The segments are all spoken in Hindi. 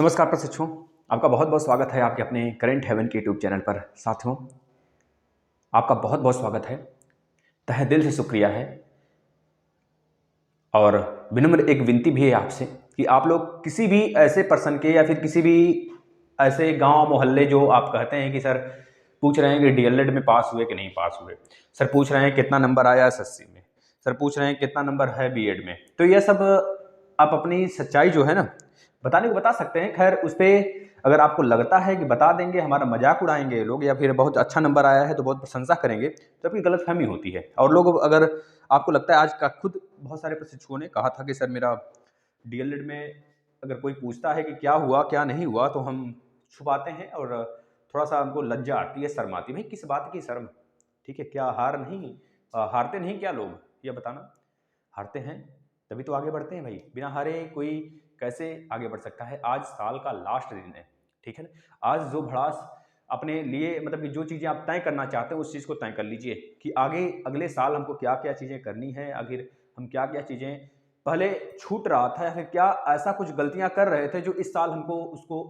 नमस्कार प्रशिक्षुओं, आपका बहुत बहुत स्वागत है आपके अपने करंट हेवन के यूट्यूब चैनल पर। साथियों, आपका बहुत बहुत स्वागत है, तहे दिल से शुक्रिया है। और विनम्र एक विनती भी है आपसे कि आप लोग किसी भी ऐसे पर्सन के या फिर किसी भी ऐसे गांव मोहल्ले जो आप कहते हैं कि सर पूछ रहे हैं कि डीएलएड में पास हुए कि नहीं पास हुए, सर पूछ रहे हैं कितना नंबर आया एसएससी में, सर पूछ रहे हैं कितना नंबर है बीएड में, तो यह सब आप अपनी सच्चाई जो है ना बताने को बता सकते हैं। खैर उस पर अगर आपको लगता है कि बता देंगे हमारा मजाक उड़ाएंगे लोग या फिर बहुत अच्छा नंबर आया है तो बहुत प्रशंसा करेंगे, तो आपकी गलतफहमी होती है। और लोग अगर आपको लगता है, आज का खुद बहुत सारे प्रशिक्षुओं ने कहा था कि सर मेरा डीएलएड में अगर कोई पूछता है कि क्या हुआ क्या नहीं हुआ तो हम छुपाते हैं और थोड़ा सा हमको लज्जा आती है, शर्म आती है। भाई किस बात की शर्म? ठीक है, क्या हारते नहीं क्या लोग? ये बताना। हारते हैं तभी तो आगे बढ़ते हैं भाई, बिना हारे कोई कैसे आगे बढ़ सकता है? आज साल का लास्ट दिन है, ठीक है ना। आज जो भड़ास अपने लिए मतलब कि जो चीज़ें आप तय करना चाहते हैं उस चीज़ को तय कर लीजिए कि आगे अगले साल हमको क्या क्या चीज़ें करनी है, आखिर हम क्या क्या चीज़ें पहले छूट रहा था या फिर क्या ऐसा कुछ गलतियां कर रहे थे जो इस साल हमको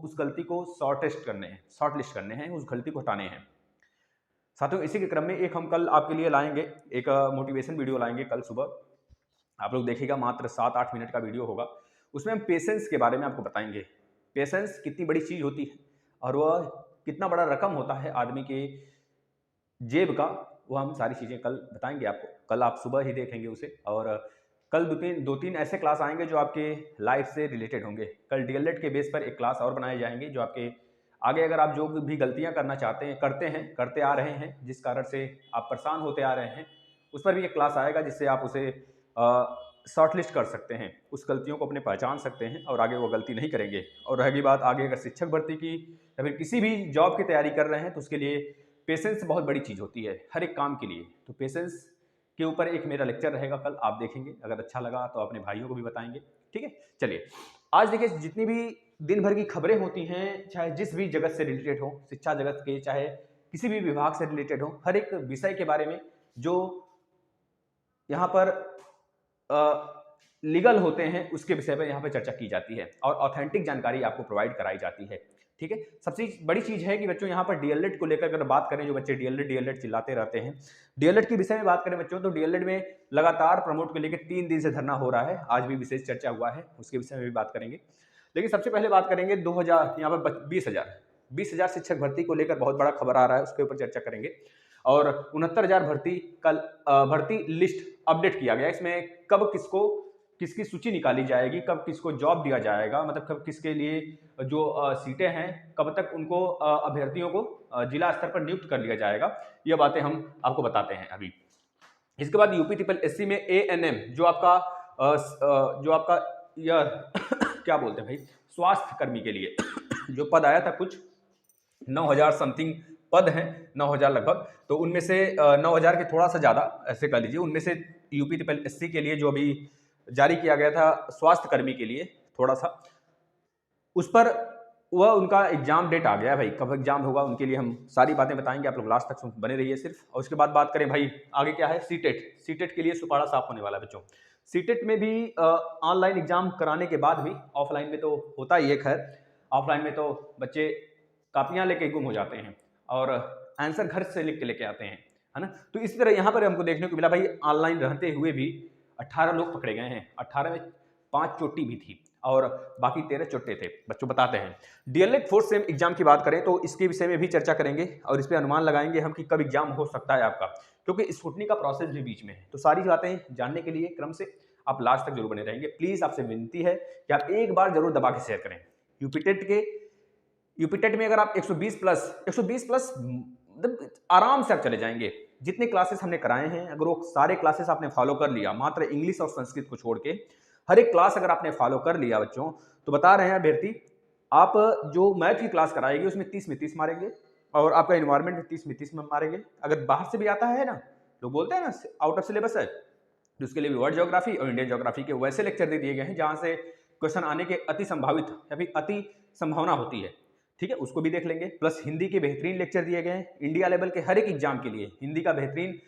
उस गलती को शॉर्ट लिस्ट करने हैं, उस गलती को हटाने हैं। साथियों, इसी के क्रम में एक हम कल आपके लिए लाएंगे, एक मोटिवेशन वीडियो लाएंगे कल सुबह। आप लोग देखिएगा, मात्र 7-8 मिनट का वीडियो होगा। उसमें हम पेशेंस के बारे में आपको बताएंगे। पेशेंस कितनी बड़ी चीज़ होती है और वह कितना बड़ा रकम होता है आदमी के जेब का, वो हम सारी चीज़ें कल बताएंगे आपको। कल आप सुबह ही देखेंगे उसे। और कल दो तीन ऐसे क्लास आएंगे जो आपके लाइफ से रिलेटेड होंगे। कल डीएलएड के बेस पर एक क्लास और बनाए जाएंगे जो आपके आगे अगर आप जो भी गलतियां करना चाहते हैं, करते आ रहे हैं, जिस कारण से आप परेशान होते आ रहे हैं, उस पर भी एक क्लास आएगा जिससे आप उसे शॉर्ट लिस्ट कर सकते हैं, उस गलतियों को अपने पहचान सकते हैं और आगे वो गलती नहीं करेंगे। और रहेगी बात आगे अगर शिक्षक भर्ती की या फिर किसी भी जॉब की तैयारी कर रहे हैं तो उसके लिए पेशेंस बहुत बड़ी चीज़ होती है हर एक काम के लिए। तो पेशेंस के ऊपर एक मेरा लेक्चर रहेगा कल, आप देखेंगे। अगर अच्छा लगा तो अपने भाइयों को भी बताएंगे, ठीक है। चलिए, आज देखिए, जितनी भी दिन भर की खबरें होती हैं, चाहे जिस भी जगत से रिलेटेड हो, शिक्षा जगत के चाहे किसी भी विभाग से रिलेटेड हो, हर एक विषय के बारे में जो यहाँ पर लीगल होते हैं उसके विषय पर यहाँ पर चर्चा की जाती है और ऑथेंटिक जानकारी आपको प्रोवाइड कराई जाती है, ठीक है। सबसे बड़ी चीज है कि बच्चों यहाँ पर डीएलएड को लेकर अगर बात करें, जो बच्चे डीएलएड चिल्लाते रहते हैं, डीएलएड के विषय में बात करें बच्चों, तो डीएलएड में लगातार प्रमोट को लेकर 3 दिन से धरना हो रहा है। आज भी विशेष चर्चा हुआ है, उसके विषय में भी बात करेंगे। लेकिन सबसे पहले बात करेंगे 2000 यहाँ पर 20,000 शिक्षक भर्ती को लेकर बहुत बड़ा खबर आ रहा है, उसके ऊपर चर्चा करेंगे। और 69,000 भर्ती लिस्ट अपडेट किया गया। इसमें कब किसकी सूची निकाली जाएगी, कब किसको जॉब दिया जाएगा, मतलब कब किसके लिए जो सीटें हैं, कब तक उनको अभ्यर्थियों को जिला स्तर पर नियुक्त कर लिया जाएगा, ये बातें हम आपको बताते हैं अभी। इसके बाद यूपी ट्रिपल एससी में एएनएम जो आपका यह क्या बोलते हैं भाई, स्वास्थ्य कर्मी के लिए जो पद आया था, कुछ 9,000 समथिंग पद हैं, 9,000 लगभग। तो उनमें से 9,000 के थोड़ा सा ज़्यादा ऐसे कह लीजिए, उनमें से यूपी ट्रिपल एससी के लिए जो अभी जारी किया गया था स्वास्थ्य कर्मी के लिए, थोड़ा सा उस पर वह उनका एग्जाम डेट आ गया है भाई। कब एग्जाम होगा उनके लिए हम सारी बातें बताएंगे, आप लोग लास्ट तक बने रहिए सिर्फ। और उसके बाद बात करें भाई आगे क्या है, सीटेट के लिए सुपाड़ा साफ होने वाला है बच्चों। सीटेट में भी ऑनलाइन एग्जाम कराने के बाद भी, ऑफलाइन में तो होता ही है, खैर ऑफलाइन में तो बच्चे कापियां लेके गुम हो जाते हैं और आंसर घर से लिख के लेके आते हैं, है ना। तो इसी तरह यहाँ पर हमको देखने को मिला भाई, ऑनलाइन रहते हुए भी 18 लोग पकड़े गए हैं। 18 में 5 चोटी भी थी और बाकी 13 चोटे थे, बच्चों बताते हैं। डीएलएड फोर्थ सेम एग्जाम की बात करें तो इसके विषय में भी चर्चा करेंगे और इस पर अनुमान लगाएंगे हम कि कब एग्जाम हो सकता है आपका, क्योंकि स्क्रूटनी का प्रोसेस भी बीच में है। तो सारी बातें जानने के लिए क्रम से आप लास्ट तक जरूर बने रहेंगे। प्लीज आपसे विनती है कि आप एक बार जरूर दबा के शेयर करें। यूपीटेट में अगर आप 120 प्लस आराम से आप चले जाएंगे। जितने क्लासेस हमने कराए हैं, अगर वो सारे क्लासेस आपने फॉलो कर लिया, मात्र इंग्लिश और संस्कृत को छोड़ के हर एक क्लास अगर आपने फॉलो कर लिया बच्चों, तो बता रहे हैं अभ्यर्थी, आप जो मैथ की क्लास कराएगी उसमें 30 में 30 मारेंगे और आपका इन्वायरमेंट में 30 में 30 में मारेंगे। अगर बाहर से भी आता है ना, लोग बोलते हैं ना आउट ऑफ सिलेबस है, तो उसके लिए भी वर्ल्ड ज्योग्राफी और इंडियन ज्योग्राफी के वैसे लेक्चर दे दिए गए हैं जहां से क्वेश्चन आने के अति संभावित या फिर अति संभावना होती है, ठीक है, उसको भी देख लेंगे। प्लस हिंदी के बेहतरीन लेक्चर दिए गए हैं इंडिया लेवल के हर एक एग्जाम के लिए। हिंदी का बेहतरीन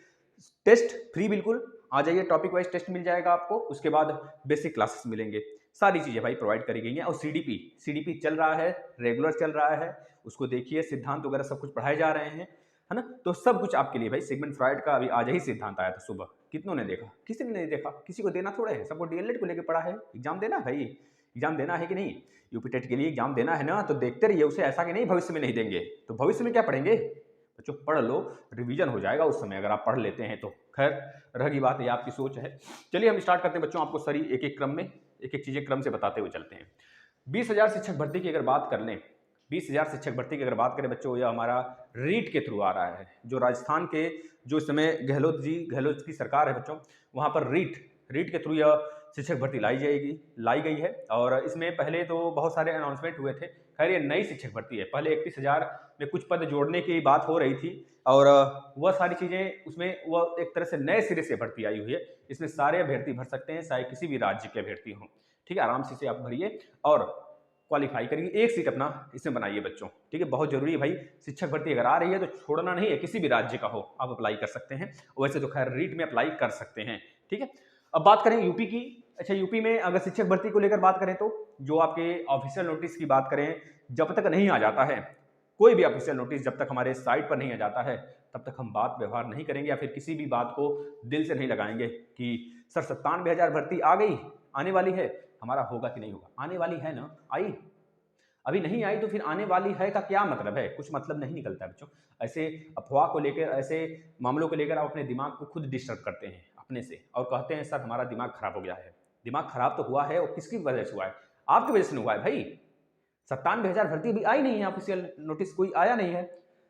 टेस्ट फ्री, बिल्कुल आ जाइए, टॉपिक वाइज टेस्ट मिल जाएगा आपको। उसके बाद बेसिक क्लासेस मिलेंगे, सारी चीज़ें भाई प्रोवाइड करी गई हैं। और सीडीपी चल रहा है, रेगुलर चल रहा है, उसको देखिए, सिद्धांत वगैरह सब कुछ पढ़ाए जा रहे हैं, है ना। तो सब कुछ आपके लिए भाई। सिगमंड फ्रॉइड का अभी आज ही सिद्धांत आया था सुबह, कितनों ने देखा? किसी ने नहीं देखा। किसी को देना थोड़ा है, सबको डीएलएड को लेकर पढ़ा है। एग्जाम देना है भाई, एग्जाम देना है कि नहीं? यूपी टेट के लिए एग्जाम देना है ना, तो देखते रहिए उसे, ऐसा कि नहीं भविष्य में नहीं देंगे। तो भविष्य में क्या पढ़ेंगे बच्चों? पढ़ लो, रिवीजन हो जाएगा उस समय, अगर आप पढ़ लेते हैं तो। खैर, रही बात, ये आपकी सोच है। चलिए हम स्टार्ट करते हैं बच्चों, आपको सारी एक एक क्रम में, एक एक चीजें क्रम से बताते हुए चलते हैं। 20,000 शिक्षक भर्ती की अगर बात कर लें, 20,000 शिक्षक भर्ती की अगर बात करें बच्चों, यह हमारा रीट के थ्रू आ रहा है। जो राजस्थान के जो इस समय गहलोत की सरकार है बच्चों, वहां पर रीट के थ्रू यह शिक्षक भर्ती लाई गई है। और इसमें पहले तो बहुत सारे अनाउंसमेंट हुए थे। खैर, ये नई शिक्षक भर्ती है। पहले 31,000 में कुछ पद जोड़ने की बात हो रही थी, और वह सारी चीजें उसमें वह एक तरह से नए सिरे से भर्ती आई हुई है। इसमें सारे अभ्यर्थी भर सकते हैं, चाहे किसी भी राज्य के अभ्यर्थी हों। ठीक है, आराम से इसे आप भरिए और क्वालिफाई करिए, एक सीट अपना इसमें बनाइए बच्चों। ठीक है, बहुत जरूरी है भाई। शिक्षक भर्ती अगर आ रही है तो छोड़ना नहीं है, किसी भी राज्य का हो आप अप्लाई कर सकते हैं। वैसे तो खैर रीट में अप्लाई कर सकते हैं। ठीक है, अब बात करें यूपी की। अच्छा, यूपी में अगर शिक्षक भर्ती को लेकर बात करें तो जो आपके ऑफिशियल नोटिस की बात करें, जब तक नहीं आ जाता है कोई भी ऑफिशियल नोटिस, जब तक हमारे साइट पर नहीं आ जाता है, तब तक हम बात व्यवहार नहीं करेंगे, या फिर किसी भी बात को दिल से नहीं लगाएंगे कि सर 97,000 भर्ती आ गई, आने वाली है, हमारा होगा कि नहीं होगा। आने वाली है ना, आई, अभी नहीं आई तो फिर आने वाली है का क्या मतलब है? कुछ मतलब नहीं निकलता है बच्चों। ऐसे अफवाह को लेकर, ऐसे मामलों को लेकर आप अपने दिमाग को खुद डिस्टर्ब करते हैं अपने से, और कहते हैं सर हमारा दिमाग खराब हो गया है। दिमाग खराब तो हुआ है, और किसकी वजह से हुआ है? आपकी वजह से हुआ है भाई। 97,000 भर्ती अभी आई नहीं है, ऑफिशियल नोटिस कोई आया नहीं है।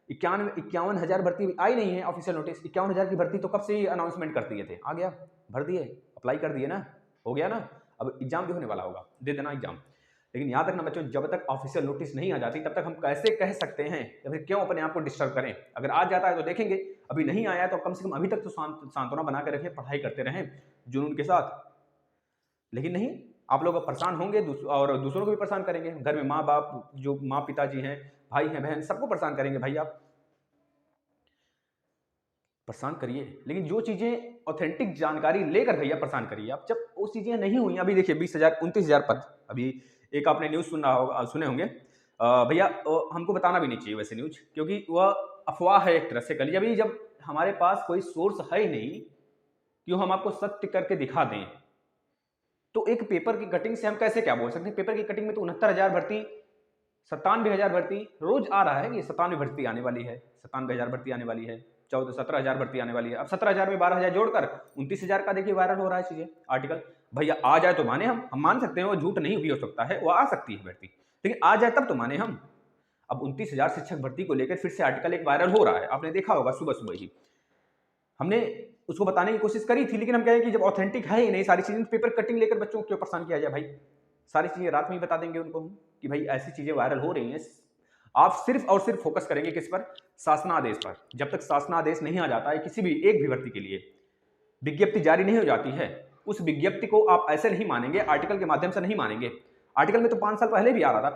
51,000 भर्ती अभी आई नहीं है ऑफिशियल नोटिस। 51,000 की भर्ती तो कब से ही अनाउंसमेंट कर दिए थे, आ गया, भर दिए, अप्लाई कर दिए ना, हो गया ना। अब एग्जाम भी होने वाला होगा, दे देना एग्जाम। लेकिन याद रखना बच्चों, जब तक ऑफिशियल नोटिस नहीं आ जाती तब तक हम कैसे कह सकते हैं, या फिर क्यों अपने आप को डिस्टर्ब करें। अगर आ जाता है तो देखेंगे, अभी नहीं आया तो कम से कम अभी तक तो सांत्वना बना कर रखें, पढ़ाई करते रहें जुनून के साथ। लेकिन नहीं, आप लोग परेशान होंगे और दूसरों को भी परेशान करेंगे। घर में माँ बाप, जो माँ पिताजी हैं, भाई हैं, बहन, सबको परेशान करेंगे भाई। आप परेशान करिए, लेकिन जो चीजें ऑथेंटिक जानकारी लेकर भैया परेशान करिए आप। जब वो चीजें नहीं हुई, अभी देखिए 20,000 29,000 पद, अभी एक आपने न्यूज सुने होंगे भैया, हमको बताना भी नहीं चाहिए वैसे न्यूज, क्योंकि वह अफवाह है एक तरह से। कल अभी जब हमारे पास कोई सोर्स है ही नहीं, क्यों हम आपको सत्य करके दिखा दें, तो एक पेपर की कटिंग से हम कैसे क्या बोल सकते हैं? पेपर की कटिंग में तो 69,000 भर्ती, 97,000 भर्ती रोज आ रहा है। ये 97 भर्ती आने वाली है, 97,000 भर्ती आने वाली है, 17,000 भर्ती आने वाली है। अब 17,000 में 12,000 जोड़कर 29,000 का देखिए वायरल हो रहा है चीजें, आर्टिकल। भैया आ जाए तो माने, हम मान सकते हैं वो झूठ नहीं भी हो सकता है, वो आ सकती है भर्ती, लेकिन आ जाए तब तो माने हम। अब 29,000 शिक्षक भर्ती को लेकर फिर से आर्टिकल एक वायरल हो रहा है, आपने देखा होगा सुबह सुबह ही। हमने उसको बताने की कोशिश करी थी, लेकिन हम कहें कि जब ऑथेंटिक है ही नहीं सारी चीजें, पेपर कटिंग लेकर बच्चों को क्यों परेशान किया जाए भाई। सारी चीजें रात में ही बता देंगे उनको हम कि भाई ऐसी चीजें वायरल हो रही हैं। आप सिर्फ और सिर्फ फोकस करेंगे किस पर? शासनादेश पर। जब तक शासनादेश नहीं आ जाता है किसी भी एक भी भर्ती के लिए, विज्ञप्ति जारी नहीं हो जाती है, उस विज्ञप्ति को आप ऐसे नहीं मानेंगे, आर्टिकल के माध्यम से नहीं मानेंगे। आर्टिकल में तो 5 साल पहले भी आ रहा था,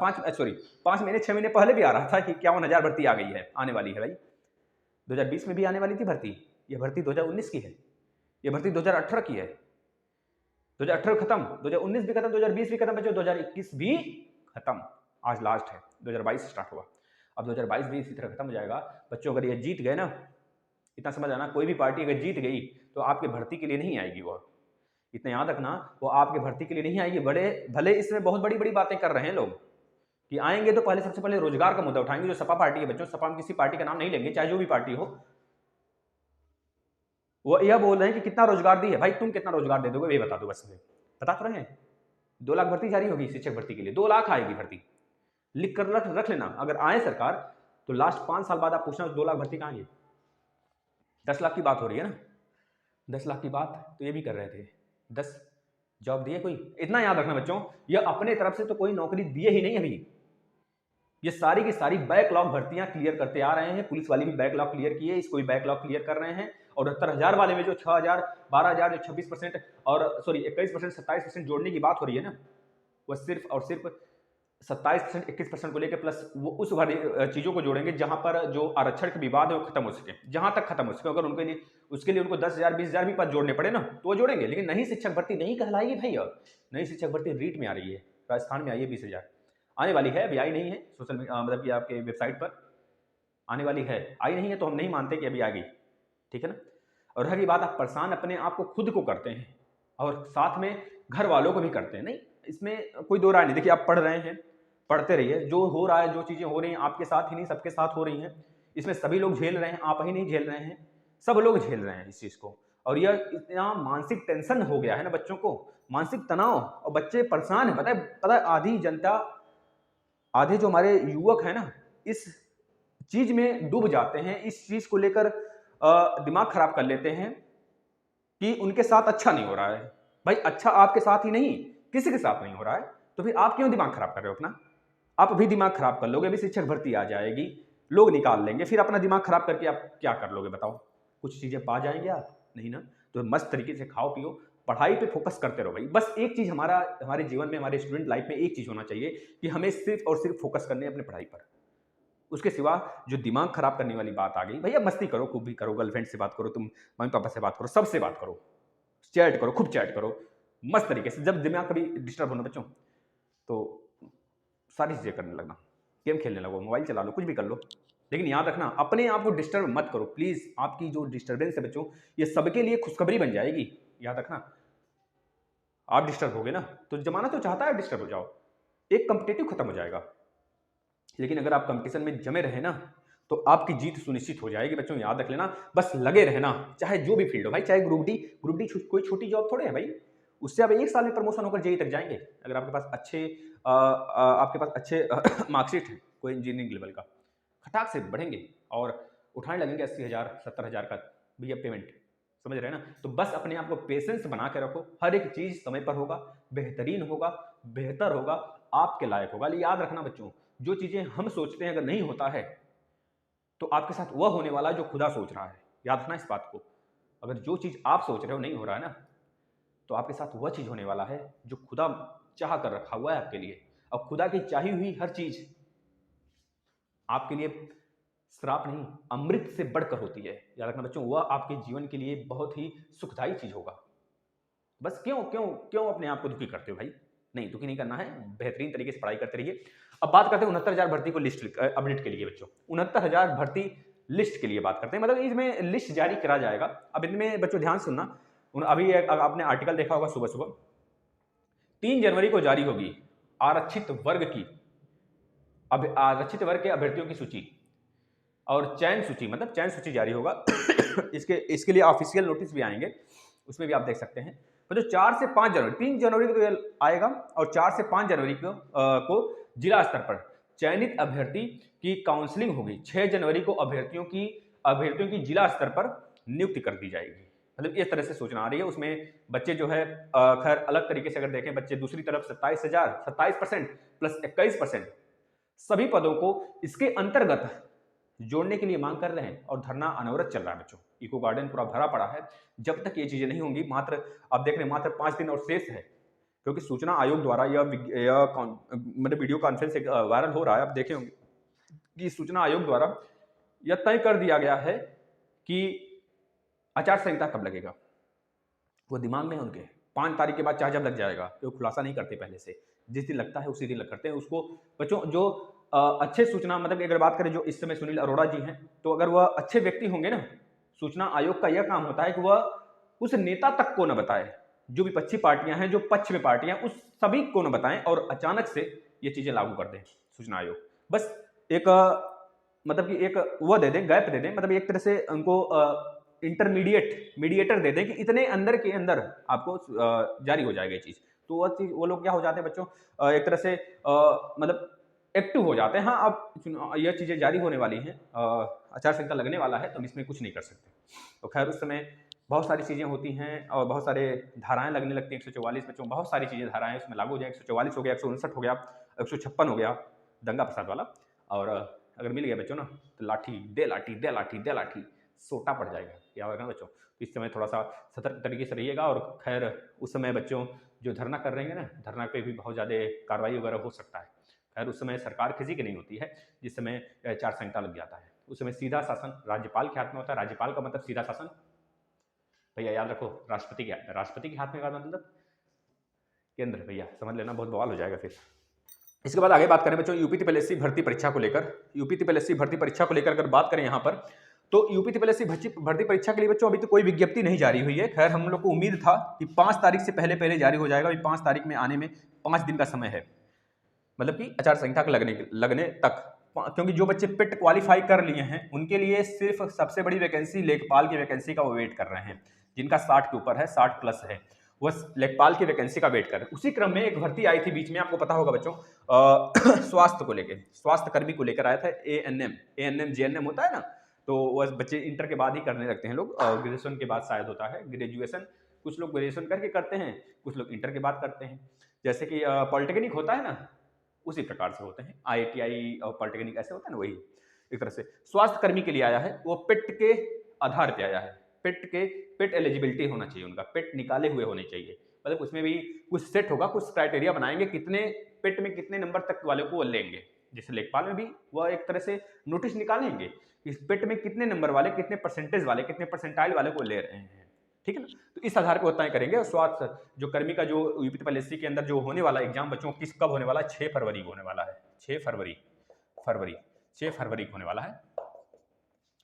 5 महीने 6 महीने पहले भी आ रहा था कि 51,000 भर्ती आ गई है, आने वाली है भाई। 2020 में भी आने वाली थी भर्ती, यह भर्ती 2019 की है, यह भर्ती 2018 की है। 2018 खत्म, 2019 भी खत्म, 2020 भी खत्म बच्चों, 2021 भी खत्म, आज लास्ट है, 2022 स्टार्ट हुआ। अब 2022 भी इसी तरह खत्म हो जाएगा बच्चों। अगर ये जीत गए ना, इतना समझ आना, कोई भी पार्टी अगर जीत गई तो आपके भर्ती के लिए नहीं आएगी, वो इतना याद रखना, वो आपके भर्ती के लिए नहीं आएगी। बड़े भले इसमें बहुत बड़ी बड़ी बातें कर रहे हैं लोग कि आएंगे तो पहले सबसे पहले रोजगार का मुद्दा उठाएंगे। जो सपा पार्टी है बच्चों, सपा में किसी पार्टी का नाम नहीं लेंगे, चाहे जो भी पार्टी हो, वो यह बोल रहे हैं कि कितना रोजगार दी है। भाई तुम कितना रोजगार दे दोगे ये बता दो, बस में बता तो रहे हैं। 2 लाख भर्ती जारी होगी शिक्षक भर्ती के लिए, 2 लाख आएगी भर्ती, लिख कर रख लेना। अगर आए सरकार तो लास्ट 5 साल बाद आप पूछना 2 लाख भर्ती कहाँ है। 10 लाख की बात हो रही है ना, 10 लाख की बात तो ये भी कर रहे थे, 10 जॉब दिए कोई? इतना याद रखना बच्चों, ये अपने तरफ से तो कोई नौकरी दिए ही नहीं अभी। ये सारी की सारी बैकलॉग भर्तियां क्लियर करते आ रहे हैं। पुलिस वाली भी बैकलॉग क्लियर की है, इसको भी बैकलॉग क्लियर कर रहे हैं। और 69,000 वाले में जो 6,000 12,000 जो 26% और 21% 27% जोड़ने की बात हो रही है ना, वह सिर्फ और सिर्फ 27% 21% को लेकर प्लस वो उस वाली चीज़ों को जोड़ेंगे जहां पर जो आरक्षण के विवाद है वो खत्म हो सके, जहां तक खत्म हो सके। अगर उनके लिए उसके लिए उनको 10,000 20,000 भी पद जोड़ने पड़े ना तो वो जोड़ेंगे, लेकिन नई शिक्षक भर्ती नहीं कहलाएगी भैया। नई शिक्षक भर्ती रीट में आ रही है, राजस्थान में आई है 20,000 आने वाली है, अभी आई नहीं है सोशल मतलब कि आपके वेबसाइट पर आने वाली है, आई नहीं है तो हम नहीं मानते कि अभी आ गई, ठीक है ना। और रही बात, आप परेशान अपने आप को खुद को करते हैं और साथ में घर वालों को भी करते हैं, नहीं इसमें कोई दो राय नहीं। देखिए आप पढ़ रहे हैं, पढ़ते रहिए, जो हो रहा है जो चीज़ें हो रही हैं आपके साथ ही नहीं सबके साथ हो रही हैं, इसमें सभी लोग झेल रहे हैं, आप ही नहीं झेल रहे हैं, सब लोग झेल रहे हैं इस चीज़ को। और यह इतना मानसिक टेंशन हो गया है ना बच्चों को, मानसिक तनाव, और बच्चे परेशान है। पता है आधी जनता, आधे जो हमारे युवक हैं ना इस चीज में डूब जाते हैं, इस चीज को लेकर दिमाग खराब कर लेते हैं कि उनके साथ अच्छा नहीं हो रहा है। भाई अच्छा आपके साथ ही नहीं, किसी के साथ नहीं हो रहा है, तो फिर आप क्यों दिमाग खराब कर रहे हो अपना? आप अभी दिमाग खराब कर लोगे, अभी शिक्षक भर्ती आ जाएगी, लोग निकाल लेंगे, फिर अपना दिमाग खराब करके आप क्या कर लोगे बताओ? कुछ चीजें पा जाएंगे आप? नहीं ना। तो मस्त तरीके से खाओ पियो, पढ़ाई पे फोकस करते रहो भाई। बस एक चीज हमारे जीवन में, हमारे स्टूडेंट लाइफ में एक चीज होना चाहिए कि हमें सिर्फ और सिर्फ फोकस करने अपने पढ़ाई पर। उसके सिवा जो दिमाग खराब करने वाली बात आ गई, भैया मस्ती करो, खूब भी करो, गर्लफ्रेंड से बात करो, तुम मम्मी पापा से बात करो, सबसे बात करो, चैट करो, खूब चैट करो मस्त तरीके से। जब दिमाग कभी डिस्टर्ब होना बच्चों तो सारी चीज़ें करने लगना, गेम खेलने लगो, मोबाइल चला लो, कुछ भी कर लो, लेकिन याद रखना अपने आप को डिस्टर्ब मत करो प्लीज़। आपकी जो डिस्टर्बेंस है बच्चों, ये सबके लिए खुशखबरी बन जाएगी, याद रखना। आप डिस्टर्ब हो गए ना तो जमाना तो चाहता है डिस्टर्ब हो जाओ, एक कंपिटेटिव खत्म हो जाएगा। लेकिन अगर आप कंपटीशन में जमे रहे ना तो आपकी जीत सुनिश्चित हो जाएगी बच्चों, याद रख लेना। बस लगे रहना, चाहे जो भी फील्ड हो भाई, चाहे ग्रुप डी कोई छोटी जॉब थोड़े है भाई, उससे आप एक साल में प्रमोशन होकर जेई तक जाएंगे। अगर आपके पास अच्छे मार्कशीट है कोई इंजीनियरिंग लेवल का, खटाक से बढ़ेंगे और उठाने लगेंगे 80,000 70,000 का भैया पेमेंट, समझ रहे हैं ना। तो बस अपने आप को पेशेंस बना के रखो, हर एक चीज समय पर होगा, बेहतरीन होगा, बेहतर होगा, आपके लायक होगा। लेकिन याद रखना बच्चों, जो चीजें हम सोचते हैं अगर नहीं होता है तो आपके साथ वह होने वाला है जो खुदा सोच रहा है, याद रखना इस बात को। अगर जो चीज आप सोच रहे हो नहीं हो रहा है ना तो आपके साथ वह चीज होने वाला है जो खुदा चाह कर रखा हुआ है आपके लिए। और खुदा की चाही हुई हर चीज आपके लिए श्राप नहीं, अमृत से बढ़कर होती है, याद रखना बच्चों। वह आपके जीवन के लिए बहुत ही सुखदायी चीज होगा। बस क्यों क्यों क्यों अपने आप को दुखी करते हो भाई? नहीं, दुखी नहीं करना है, बेहतरीन तरीके से पढ़ाई करते रहिए। अब बात करते हैं 69,000 भर्ती को लिस्ट अपडेट के लिए बच्चों। 69,000 भर्ती लिस्ट के लिए बात करते हैं, मतलब इसमें लिस्ट जारी करा जाएगा। अब इनमें बच्चों ध्यान सुनना, अभी आपने आर्टिकल देखा होगा सुबह सुबह, 3 जनवरी को जारी होगी आरक्षित वर्ग की, अब आरक्षित वर्ग के अभ्यर्थियों की सूची और चयन सूची, मतलब चयन सूची जारी होगा। इसके लिए ऑफिशियल नोटिस भी आएंगे, उसमें भी आप देख सकते हैं। तो जो 4 से 5 जनवरी, 3 जनवरी को तो ये आएगा और 4 से 5 जनवरी को जिला स्तर पर चयनित अभ्यर्थी की काउंसलिंग होगी। 6 जनवरी को अभ्यर्थियों की जिला स्तर पर नियुक्ति कर दी जाएगी। मतलब इस तरह से सूचना आ रही है। उसमें बच्चे जो है खैर अलग तरीके से अगर देखें बच्चे, दूसरी तरफ 27% प्लस 21% सभी पदों को इसके अंतर्गत जोड़ने के लिए मांग कर रहे हैं और धरना अनवरत चल रहा है बच्चों। इको गार्डन पूरा भरा पड़ा है। जब तक ये चीजें नहीं होंगी, मात्र आप देख रहे हैं मात्र 5 दिन और शेष है, क्योंकि सूचना आयोग द्वारा मतलब वीडियो कॉन्फ्रेंस वायरल हो रहा है। आप देखे होंगे कि सूचना आयोग द्वारा यह तय कर दिया गया है कि आचार संहिता कब लगेगा, वो दिमाग में है उनके। 5 तारीख के बाद चाहे जब लग जाएगा, तो खुलासा नहीं करते पहले से, जिस दिन लगता है उसी दिन लग करते हैं उसको बच्चों। जो अच्छे सूचना, मतलब अगर बात करें जो इस समय सुनील अरोड़ा जी हैं, तो अगर वह अच्छे व्यक्ति होंगे ना, सूचना आयोग का यह काम होता है कि वह उस नेता तक को न बताए, जो विपक्षी पार्टियां हैं, जो पक्ष में पार्टियां, उस सभी को न बताएं और अचानक से ये चीजें लागू कर दें सूचना आयोग। बस एक मतलब कि एक वह दे दें, गैप दे दें, मतलब एक तरह से उनको मीडिएटर दे दें कि इतने अंदर के अंदर आपको जारी हो जाएगा ये चीज। तो वह चीज, वो लोग क्या हो जाते हैं बच्चों, एक तरह से मतलब एक्टिव हो जाते हैं। हाँ, अब यह चीजें जारी होने वाली हैं, आचार संहिता लगने वाला है, तो हम इसमें कुछ नहीं कर सकते। तो खैर उस समय बहुत सारी चीजें होती हैं और बहुत सारे धाराएं लगने लगती हैं। 144 बच्चों, बहुत सारी चीजें धाराएं उसमें लागू हो जाए। 144 हो गया, 159 हो गया, 156 हो गया, दंगा फसाद वाला। और अगर मिल गया बच्चों ना तो लाठी दे लाठी दे लाठी दे लाठी, सोटा पड़ जाएगा, याद रखना बच्चों। तो इस समय थोड़ा सा सतर्क तरीके से रहिएगा। और खैर उस समय बच्चों जो धरना कर रहे हैं ना, धरना पे भी बहुत ज़्यादा कार्रवाई वगैरह हो सकता है। खैर उस समय सरकार किसी की नहीं होती है, जिस समय आचार संहिता लग जाता है। उस समय सीधा शासन राज्यपाल के हाथ में होता है। राज्यपाल का मतलब सीधा शासन, भैया याद रखो, राष्ट्रपति के हाथ में का मतलब केंद्र, भैया समझ लेना, बहुत बवाल हो जाएगा फिर। इसके बाद आगे बात करें बच्चों यूपीटीपीएससी भर्ती परीक्षा को लेकर। यूपीटीपीएससी भर्ती परीक्षा को लेकर अगर बात करें यहाँ पर, तो यूपीटीपीएससी भर्ती परीक्षा के लिए बच्चों अभी तो कोई विज्ञप्ति नहीं जारी हुई है। खैर हम लोग को उम्मीद था कि 5 तारीख से पहले पहले जारी हो जाएगा। 5 तारीख में आने में 5 दिन का समय है, मतलब कि आचार संहिता के लगने तक, क्योंकि जो बच्चे पिट क्वालिफाई कर लिए हैं उनके लिए सिर्फ सबसे बड़ी वैकेंसी लेखपाल की वैकेंसी का वो वेट कर रहे हैं, जिनका 60 के ऊपर है, 60 प्लस है, वह लेखपाल की वैकेंसी का वेट कर रहे हैं। उसी क्रम में एक भर्ती आई थी बीच में, आपको पता होगा बच्चों, स्वास्थ्य को लेकर, स्वास्थ्य कर्मी को लेकर आया था, एएनएम जेएनएम होता है ना, तो वह बच्चे इंटर के बाद ही करने लगते हैं लोग, ग्रेजुएशन के बाद शायद होता है ग्रेजुएशन, कुछ लोग ग्रेजुएशन करके करते हैं, कुछ लोग इंटर के बाद करते हैं, जैसे कि पॉलिटेक्निक होता है ना, उसी प्रकार से होते हैं, IITI और पॉलिटेक्निक ऐसे होता है ना, वही एक तरह से स्वास्थ्य कर्मी के लिए आया है। वो पिट के आधार पे आया है, पिट एलिजिबिलिटी होना चाहिए, उनका पिट निकाले हुए होने चाहिए, मतलब उसमें भी कुछ सेट होगा, कुछ क्राइटेरिया बनाएंगे, कितने पिट में कितने नंबर तक वाले को वो लेंगे। जैसे लेखपाल में भी वह एक तरह से नोटिस निकालेंगे कि इस पिट में कितने नंबर वाले, कितने परसेंटेज वाले, कितने परसेंटाइल वाले को ले रहे हैं, ठीक है ना। तो इस आधार पर तय करेंगे। और स्वास्थ्य जो कर्मी का जो यूपीटीपीएससी के अंदर जो होने वाला एग्जाम बच्चों किस कब होने वाला है, 6 फरवरी को होने वाला है, 6 फरवरी को होने वाला है,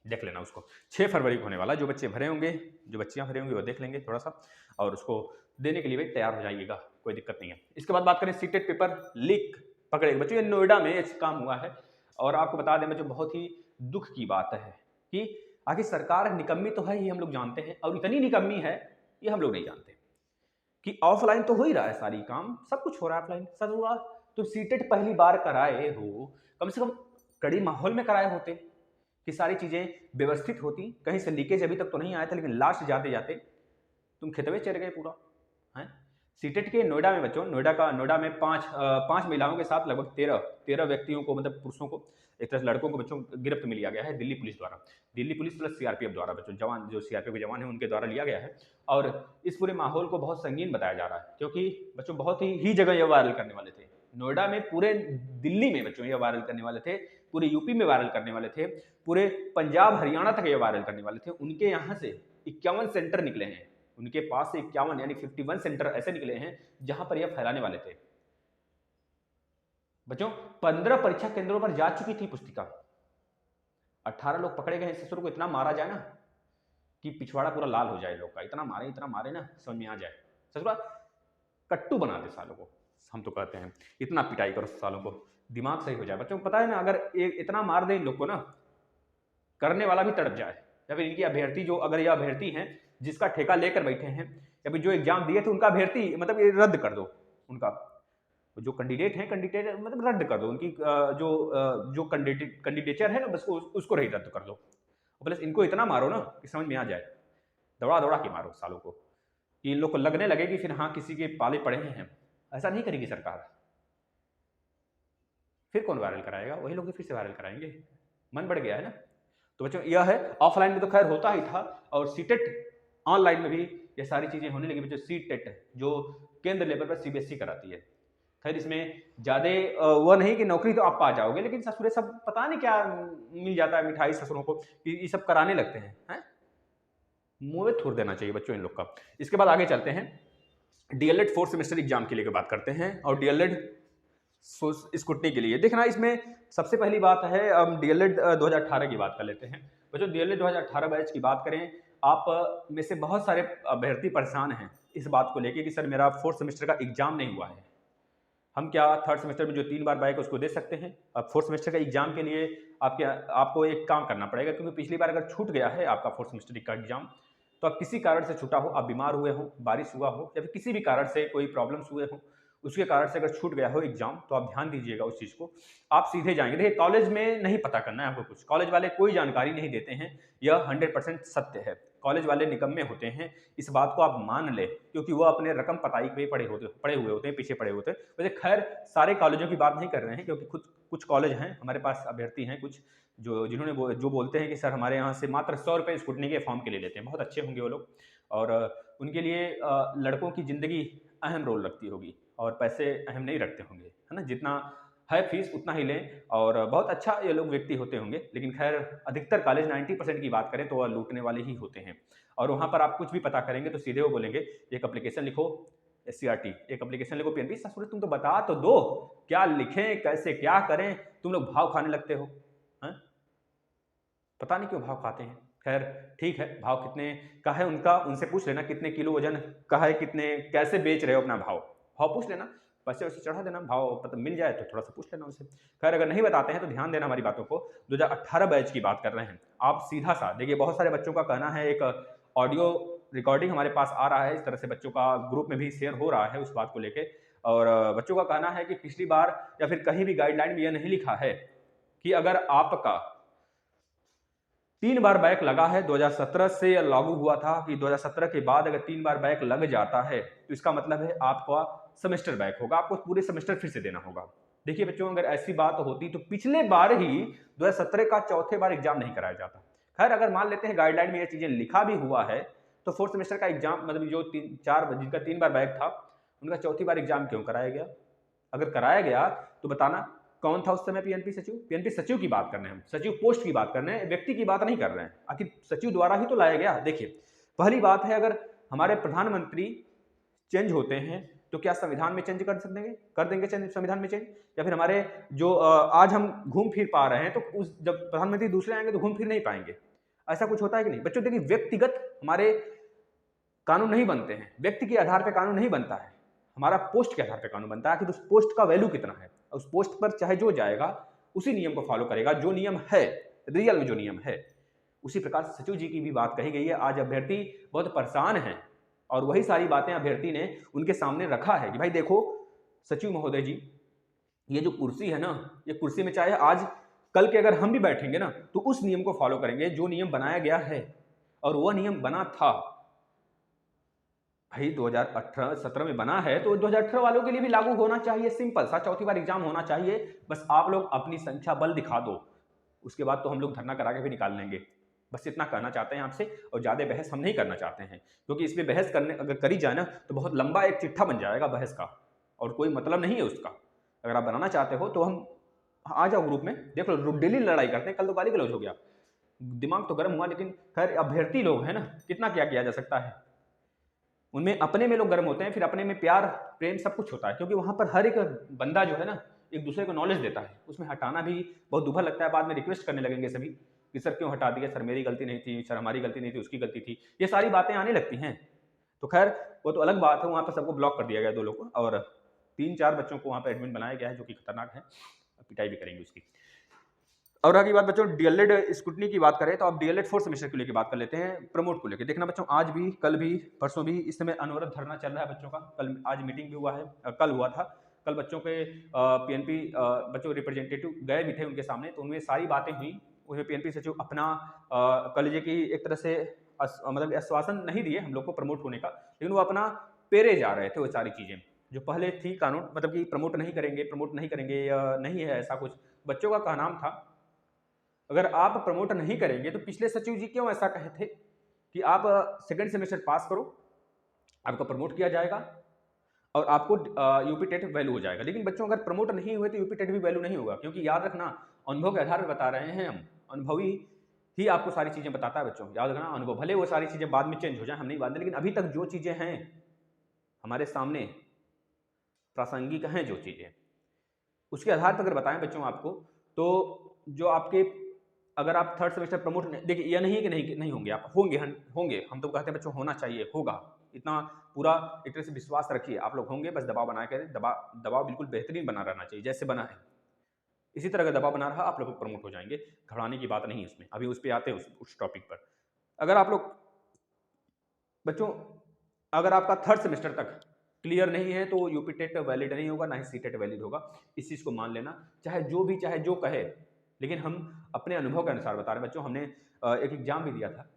देख लेना उसको, 6 फरवरी को होने वाला। जो बच्चे भरे होंगे, जो बच्चियां भरे होंगे वो देख लेंगे थोड़ा सा, और उसको देने के लिए भी तैयार हो जाइएगा, कोई दिक्कत नहीं है। इसके बाद बात करें सीटेट पेपर लीक पकड़े बच्चों, ये नोएडा में ऐसा काम हुआ है, और आपको बता दें बच्चों बहुत ही दुख की बात है कि आखिर सरकार निकम्मी तो है ही, हम लोग जानते हैं, और इतनी निकम्मी है ये हम लोग नहीं जानते कि ऑफलाइन तो हो ही रहा है, सारी काम सब कुछ हो रहा है ऑफलाइन। सर हुआ तो सीटेट पहली बार कराए हो, कम से कम कड़ी माहौल में कराए होते कि सारी चीजें व्यवस्थित होती, कहीं से लीकेज अभी तक तो नहीं आया था, लेकिन लास्ट जाते जाते तुम खेतवे चढ़ गए पूरा है। सीटेट के नोएडा में बच्चों, नोएडा में पांच महिलाओं के साथ लगभग 13 व्यक्तियों को, मतलब पुरुषों को, एक तरह से लड़कों को बच्चों गिरफ्त में लिया गया है दिल्ली पुलिस द्वारा, दिल्ली पुलिस प्लस सीआरपीएफ द्वारा बच्चों, जवान जो सीआरपीएफ के जवान हैं उनके द्वारा लिया गया है। और इस पूरे माहौल को बहुत संगीन बताया जा रहा है, क्योंकि बच्चों बहुत ही जगह ये वायरल करने वाले थे, नोएडा में, पूरे दिल्ली में बच्चों ये वायरल करने वाले थे, पूरे यूपी में वायरल करने वाले थे, पूरे पंजाब हरियाणा तक ये वायरल करने वाले थे। उनके यहाँ से 51 सेंटर निकले हैं, उनके पास से 51 यानी 51 सेंटर ऐसे निकले हैं जहां पर यह फैलाने वाले थे बच्चों। 15 परीक्षा केंद्रों पर जा चुकी थी पुस्तिका, 18 लोग पकड़े गए हैं। ससुर को इतना मारा जाए ना कि पिछवाड़ा पूरा लाल हो जाए लोग का, इतना मारे ना समझ में आ जाए, ससुरा कट्टू बना दे सालों को, हम तो कहते हैं इतना पिटाई करो सालों को, दिमाग सही हो जाए बच्चों को। पता है ना, अगर इतना मार दे इन लोग को ना, करने वाला भी तड़प जाए, या फिर इनकी अभ्यर्थी जो, अगर ये अभ्यर्थी हैं जिसका ठेका लेकर बैठे हैं, या फिर जो एग्जाम दिए थे उनका अभ्यर्थी, मतलब ये रद्द कर दो, उनका जो कैंडिडेट मतलब रद्द कर दो, उनकी जो कैंडिडेचर है ना, बस उसको रही रद्द कर दो। प्लस इनको इतना मारो ना कि समझ में आ जाए, दौड़ा के मारो सालों को, कि इन लोग को लगने लगे कि फिर हाँ किसी के पाले पड़े हैं। ऐसा नहीं करेगी सरकार, फिर कौन वायरल कराएगा, वही लोग फिर से वायरल कराएंगे, मन बढ़ गया है ना। तो बच्चों यह है, ऑफलाइन में तो खैर होता ही था, और सीटेट ऑनलाइन में भी ये सारी चीजें होने लगी बच्चों। सीटेट जो केंद्र लेवल पर सीबीएसई कराती है, खैर इसमें ज्यादा वह नहीं कि नौकरी तो आप पा जाओगे, लेकिन ससुरे सब पता नहीं क्या मिल जाता है मिठाई ससुरों को कि ये सब कराने लगते हैं, मुंह में थूर देना चाहिए बच्चों इन लोग का। इसके बाद आगे चलते हैं, डीएलएड 4th सेमेस्टर एग्जाम के लिए बात करते हैं, और डीएलएड स्कूटनी के लिए देखना। इसमें सबसे पहली बात है, हम डीएलएड 2018 की बात कर लेते हैं बच्चों। डीएलएड 2018 बैच की बात करें, आप में से बहुत सारे अभ्यर्थी परेशान हैं इस बात को लेके कि सर मेरा 4th सेमेस्टर का एग्जाम नहीं हुआ है, हम क्या 3rd सेमेस्टर में जो 3 बार बैक उसको दे सकते हैं। अब 4th सेमेस्टर का एग्जाम के लिए आपको एक काम करना पड़ेगा, क्योंकि पिछली बार अगर छूट गया है आपका 4th सेमेस्टर का एग्जाम, तो आप किसी कारण से छूटा हो, आप बीमार हुए हो, बारिश हुआ हो, या फिर किसी भी कारण से कोई प्रॉब्लम्स हुए हो, उसके कारण से अगर छूट गया हो एग्जाम, तो आप ध्यान दीजिएगा उस चीज़ को। आप सीधे जाएंगे, देखिए कॉलेज में नहीं पता करना है आपको कुछ, कॉलेज वाले कोई जानकारी नहीं देते हैं, यह 100% सत्य है। कॉलेज वाले निकम्मे होते हैं, इस बात को आप मान ले, क्योंकि वो अपने रकम पताई पे पड़े हुए होते हैं, पीछे पड़े होते हैं। वैसे खैर सारे कॉलेजों की बात नहीं कर रहे हैं, क्योंकि कुछ कॉलेज हैं हमारे पास, अभ्यर्थी हैं कुछ जिन्होंने जो बोलते हैं कि सर हमारे यहाँ से मात्र 100 रुपये स्कूटनी के फॉर्म के लिए लेते हैं, बहुत अच्छे होंगे वो लोग, और उनके लिए लड़कों की ज़िंदगी अहम रोल रखती होगी, और पैसे अहम नहीं रखते होंगे, है ना, जितना है फीस उतना ही लें, और बहुत अच्छा ये लोग व्यक्ति होते होंगे, लेकिन खैर अधिकतर कॉलेज 90% की बात करें तो वह लूटने वाले ही होते हैं। और वहाँ पर आप कुछ भी पता करेंगे तो सीधे वो बोलेंगे एक एप्लीकेशन लिखो, SCRT एक एप्लीकेशन लिखो, PNP। ससुर तुम तो बता तो दो, क्या लिखें कैसे क्या करें, तुम लोग भाव खाने लगते हो हैं? पता नहीं क्यों भाव खाते हैं। खैर ठीक है, भाव कितने का है उनका, उनसे पूछ लेना कितने किलो वजन का है, कितने कैसे बेच रहे हो अपना भाव, भाव पूछ लेना, पैसे वैसे चढ़ा देना, भाव पता मिल जाए तो थोड़ा सा पूछ लेना उनसे। खैर अगर नहीं बताते हैं तो ध्यान देना हमारी बातों को। 2018 बैच की बात कर रहे हैं आप, सीधा सा देखिए, बहुत सारे बच्चों का कहना है, एक ऑडियो रिकॉर्डिंग हमारे पास आ रहा है, इस तरह से बच्चों का ग्रुप में भी शेयर हो रहा है उस बात को लेके, और बच्चों का कहना है कि पिछली बार या फिर कहीं भी गाइडलाइन में यह नहीं लिखा है कि अगर आपका 3 बार बैक लगा है, 2017 से यह लागू हुआ था कि 2017 के बाद अगर 3 बार बैक लग जाता है तो इसका मतलब है आपका सेमेस्टर बैक होगा, आपको पूरे सेमेस्टर फिर से देना होगा। देखिए बच्चों, अगर ऐसी बात होती तो पिछले बार ही 2017 का चौथे बार एग्जाम नहीं कराया जाता। खैर अगर मान लेते हैं गाइडलाइन में ये चीजें लिखा भी हुआ है, तो फोर्थ सेमेस्टर का एग्जाम मतलब जो 3-4 जिनका 3 बार बैक था उनका चौथी बार एग्जाम क्यों कराया गया? अगर कराया गया तो बताना कौन था उस समय पीएनपी सचिव? पीएनपी सचिव की बात कर रहे हैं हम, सचिव पोस्ट की बात कर रहे हैं, व्यक्ति की बात नहीं कर रहे हैं। आखिर सचिव द्वारा ही तो लाया गया। देखिए पहली बात है, अगर हमारे प्रधानमंत्री चेंज होते हैं तो क्या संविधान में चेंज कर देंगे संविधान में चेंज? या फिर हमारे जो आज हम घूम फिर पा रहे हैं तो उस जब प्रधानमंत्री दूसरे आएंगे तो घूम फिर नहीं पाएंगे? ऐसा कुछ होता है कि नहीं? बच्चों देखिए, व्यक्तिगत हमारे कानून नहीं बनते हैं, व्यक्ति के आधार पर कानून नहीं बनता है, हमारा पोस्ट के आधार पर कानून बनता है कि उस पोस्ट का वैल्यू कितना है। उस पोस्ट पर चाहे जो जाएगा उसी नियम को फॉलो करेगा, जो नियम है रियल में, जो नियम है। उसी प्रकार सचिव जी की भी बात कही गई है। आज अभ्यर्थी बहुत परेशान हैं और वही सारी बातें अभ्यर्थी ने उनके सामने रखा है कि भाई देखो सचिव महोदय जी, ये जो कुर्सी है ना, ये कुर्सी में चाहे आज कल के अगर हम भी बैठेंगे ना तो उस नियम को फॉलो करेंगे जो नियम बनाया गया है, और वह नियम बना था भाई 2018-17 में बना है तो 2018 वालों के लिए भी लागू होना चाहिए। सिंपल सा चौथी बार एग्जाम होना चाहिए। बस आप लोग अपनी संख्या बल दिखा दो, उसके बाद तो हम लोग धरना करा के भी निकाल लेंगे। बस इतना कहना चाहते हैं आपसे, और ज़्यादा बहस हम नहीं करना चाहते हैं, क्योंकि इसमें बहस करने अगर करी जाए ना तो बहुत लंबा एक चिट्ठा बन जाएगा बहस का, और कोई मतलब नहीं है उसका। अगर आप बनाना चाहते हो तो हम आ जाओ ग्रुप में, देख लो डेली लड़ाई करते हैं। कल तो गाली गलौज हो गया, दिमाग तो गर्म हुआ, लेकिन खैर अभ्यर्थी लोग हैं ना, कितना क्या किया जा सकता है। उनमें अपने में लोग गर्म होते हैं, फिर अपने में प्यार प्रेम सब कुछ होता है, क्योंकि वहां पर हर एक बंदा जो है ना एक दूसरे को नॉलेज देता है। उसमें हटाना भी बहुत दुभर लगता है, बाद में रिक्वेस्ट करने लगेंगे सभी कि सर क्यों हटा दिया, सर मेरी गलती नहीं थी, सर हमारी गलती नहीं थी, उसकी गलती थी, ये सारी बातें आने लगती हैं। तो खैर वो तो अलग बात है, वहाँ पर सबको ब्लॉक कर दिया गया 2 लोग को, और 3-4 बच्चों को वहाँ पर एडमिन बनाया गया है जो कि खतरनाक है, पिटाई भी करेंगे उसकी। और आगे बात बच्चों, डीएलएड स्क्रूटनी की बात करें तो आप डीएलएड 4th सेमेस्टर को लेकर बात कर लेते हैं, प्रमोट को लेकर। देखना बच्चों, आज भी कल भी परसों भी इस समय अनवरत धरना चल रहा है बच्चों का। कल आज मीटिंग भी हुआ है, कल हुआ था। कल बच्चों के पीएनपी बच्चों रिप्रेजेंटेटिव गए भी थे उनके सामने, तो उनमें सारी बातें हुई। उसमें पीएनपी सचिव अपना कॉलेज की एक तरह से मतलब आश्वासन नहीं दिए हम लोग को प्रमोट होने का, लेकिन वो अपना पेरे जा रहे थे वो सारी चीजें जो पहले थी कानून, मतलब कि प्रमोट नहीं करेंगे या नहीं है ऐसा कुछ बच्चों का कहना था। अगर आप प्रमोट नहीं करेंगे तो पिछले सचिव जी क्यों ऐसा कहे थे कि आप सेकंड सेमेस्टर पास करो, आपको प्रमोट किया जाएगा और आपको यूपी टेट वैल्यू हो जाएगा। लेकिन बच्चों अगर प्रमोट नहीं हुए तो यूपी टेट भी वैल्यू नहीं होगा, क्योंकि याद रखना अनुभव के आधार पर बता रहे हैं हम, अनुभवी ही आपको सारी चीजें बताता है बच्चों, याद रखना अनुभव। भले वो सारी चीजें बाद में चेंज हो जाए, हम नहीं बात, लेकिन अभी तक जो चीजें हैं हमारे सामने प्रासंगिक हैं, जो चीजें उसके आधार पर अगर बताएं बच्चों आपको, तो जो आपके अगर आप 3rd सेमेस्टर प्रमोट, देखिए यह नहीं है कि नहीं होंगे, आप होंगे हम तो कहते हैं बच्चों होना चाहिए, होगा, इतना पूरा एक तरह से विश्वास रखिए आप लोग होंगे। बस दबाव बना कर दबाव बिल्कुल बेहतरीन बना रहना चाहिए, जैसे बना है इसी तरह का दबाव बना रहा आप लोग प्रमोट हो जाएंगे, घबराने की बात नहीं है उसमें। अभी उस पर आते हैं उस टॉपिक पर। अगर आप लोग बच्चों, अगर आपका 3rd सेमेस्टर तक क्लियर नहीं है तो यूपी टेट वैलिड नहीं होगा, ना ही सी टेट वैलिड होगा। इस चीज को मान लेना, चाहे जो कहे, लेकिन हम अपने अनुभव के अनुसार बता रहे हैं बच्चों। हमने एक एग्जाम भी दिया था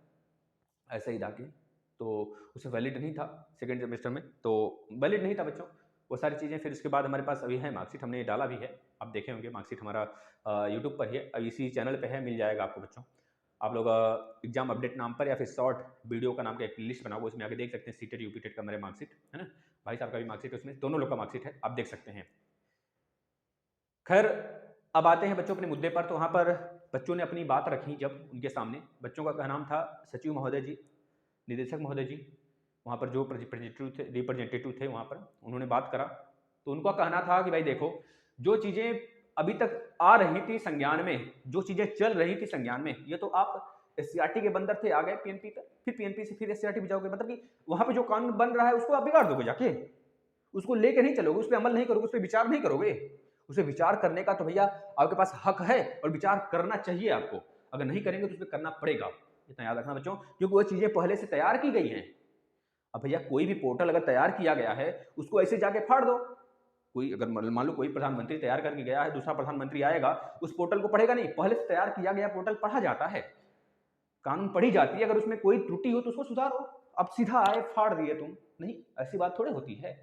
ऐसे ही जाके, तो उसे वैलिड नहीं था सेकेंड सेमेस्टर में, तो वैलिड नहीं था बच्चों वो सारी चीज़ें। फिर उसके बाद हमारे पास अभी है मार्कशीट, हमने डाला भी है, आप देखे होंगे मार्कशीट हमारा यूट्यूब पर ही है, इसी चैनल पे है, मिल जाएगा आपको बच्चों। आप लोग एग्जाम अपडेट नाम पर या फिर शॉर्ट वीडियो का नाम का एक लिस्ट बना हुआ, उसमें आगे देख सकते हैं सीटेट यूपी टेट का मेरे मार्कशीट है ना, भाई साहब का भी मार्कशीट है, उसमें दोनों लोग का मार्कशीट है, आप देख सकते हैं। खैर, अब आते हैं बच्चों अपने मुद्दे पर। तो वहाँ पर बच्चों ने अपनी बात रखी जब उनके सामने। बच्चों का नाम था सचिव महोदय जी, निदेशक महोदय जी, वहाँ पर जो रिप्रेजेंटेटिव थे वहाँ पर, उन्होंने बात करा। तो उनका कहना था कि भाई देखो, जो चीज़ें अभी तक आ रही थी संज्ञान में, जो चीज़ें चल रही थी संज्ञान में, ये तो आप एससीईआरटी के बंदर थे, आ गए पीएनपी पर, फिर पीएनपी से फिर एससीईआरटी पे जाओगे। मतलब कि वहाँ पे जो कानून बन रहा है उसको आप बिगाड़ दोगे जाके, उसको लेके नहीं चलोगे, उस पर अमल नहीं करोगे, उस पर विचार नहीं करोगे। उसे विचार करने का तो भैया आपके पास हक है और विचार करना चाहिए आपको। अगर नहीं करेंगे तो उस पर करना पड़ेगा, इतना याद रखना बच्चों, क्योंकि वो चीजें पहले से तैयार की गई हैं। अब भैया कोई भी पोर्टल अगर तैयार किया गया है उसको ऐसे जाके फाड़ दो। कोई अगर मान लो कोई प्रधानमंत्री तैयार करके गया है, दूसरा प्रधानमंत्री आएगा, उस पोर्टल को पढ़ेगा नहीं। पहले से तैयार किया गया पोर्टल पढ़ा जाता है, कानून पढ़ी जाती है, अगर उसमें कोई त्रुटि हो तो उसको सुधारो। अब सीधा आए फाड़ दिए तुम, नहीं, ऐसी बात थोड़ी होती है